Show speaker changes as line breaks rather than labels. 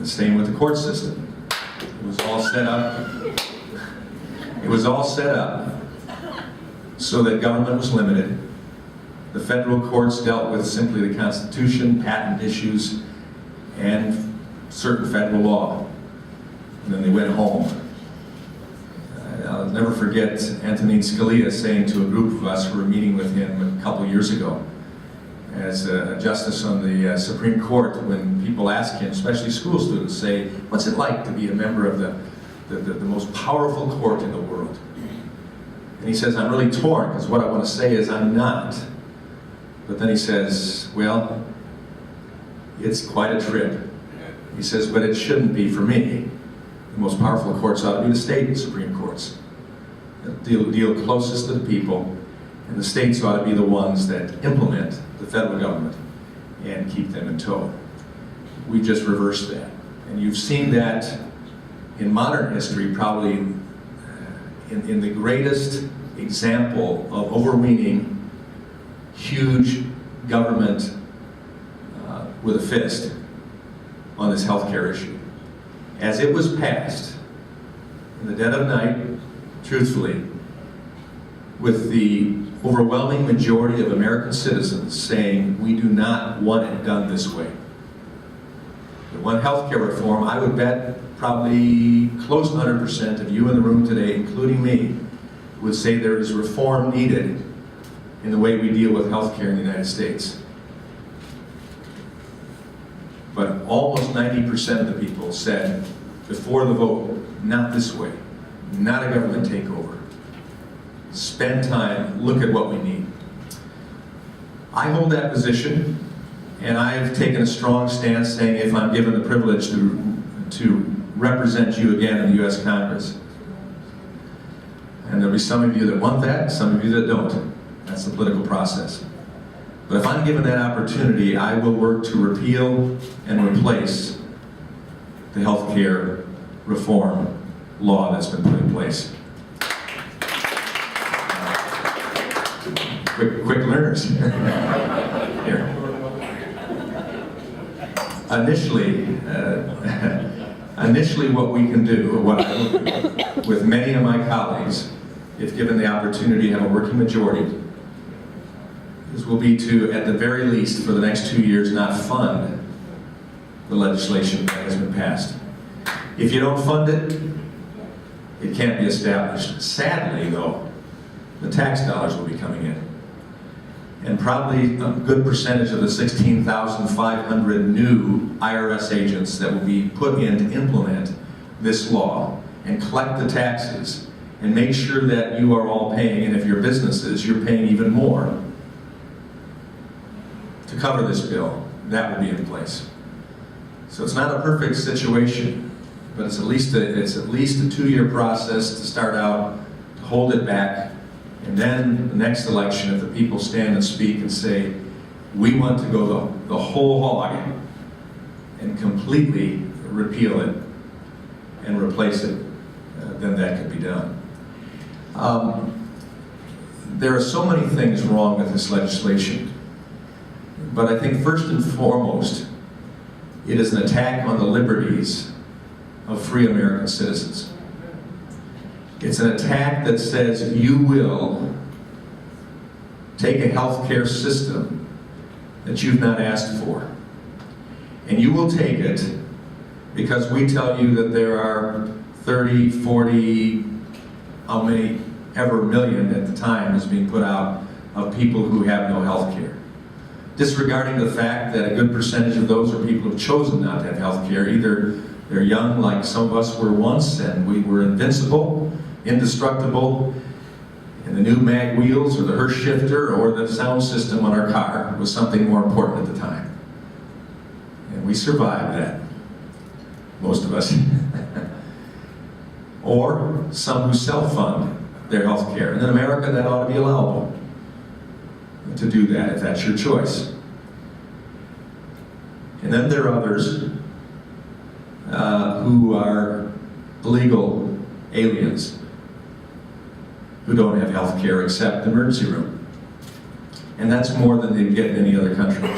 The same with the court system. It was all set up. It was all set up so that government was limited. The federal courts dealt with simply the Constitution, patent issues, and certain federal law. And then they went home. I'll never forget Antonin Scalia saying to a group of us who were meeting with him a couple years ago, as a justice on the Supreme Court, when people ask him, especially school students, say, what's it like to be a member of the most powerful court in the world? And he says, I'm really torn, because what I want to say is I'm not. But then he says, well, it's quite a trip. He says, but it shouldn't be for me. The most powerful courts ought to be the state Supreme Courts. Deal closest to the people, and the states ought to be the ones that implement the federal government and keep them in tow. We just reversed that. And you've seen that in modern history, probably in the greatest example of overweening huge government with a fist on this healthcare issue. As it was passed in the dead of night, truthfully, with the overwhelming majority of American citizens saying, we do not want it done this way. The one healthcare reform, I would bet probably close to 100% of you in the room today, including me, would say there is reform needed in the way we deal with healthcare in the United States. But almost 90% of the people said before the vote, not this way, not a government takeover. Spend time, look at what we need. I hold that position, and I've taken a strong stance saying if I'm given the privilege to represent you again in the U.S. Congress. And there'll be some of you that want that, some of you that don't. That's the political process. But if I'm given that opportunity, I will work to repeal and replace the health care reform law that's been put in place. Quick learners. Here. Initially what we can do, or what I will do, with many of my colleagues, if given the opportunity to have a working majority, will be to, at the very least, for the next 2 years, not fund the legislation that has been passed. If you don't fund it, it can't be established. Sadly, though, the tax dollars will be coming in. And probably a good percentage of the 16,500 new IRS agents that will be put in to implement this law and collect the taxes and make sure that you are all paying, and if your businesses, you're paying even more to cover this bill, that will be in place. So it's not a perfect situation, but it's at least a 2-year process to start out, to hold it back, and then the next election, if the people stand and speak and say, we want to go the whole hog and completely repeal it and replace it, then that could be done. There are so many things wrong with this legislation, but I think first and foremost, it is an attack on the liberties of free American citizens. It's an attack that says you will take a healthcare system that you've not asked for, and you will take it because we tell you that there are 30, 40, how many ever million at the time is being put out of people who have no health care. Disregarding the fact that a good percentage of those are people who have chosen not to have health care. Either they're young like some of us were once and we were invincible, indestructible, and the new mag wheels or the Hirsch shifter or the sound system on our car was something more important at the time. And we survived that, most of us. Or some who self-fund their health care. And in America, that ought to be allowable to do that, if that's your choice. And then there are others who are illegal aliens who don't have health care except the emergency room. And that's more than they get in any other country.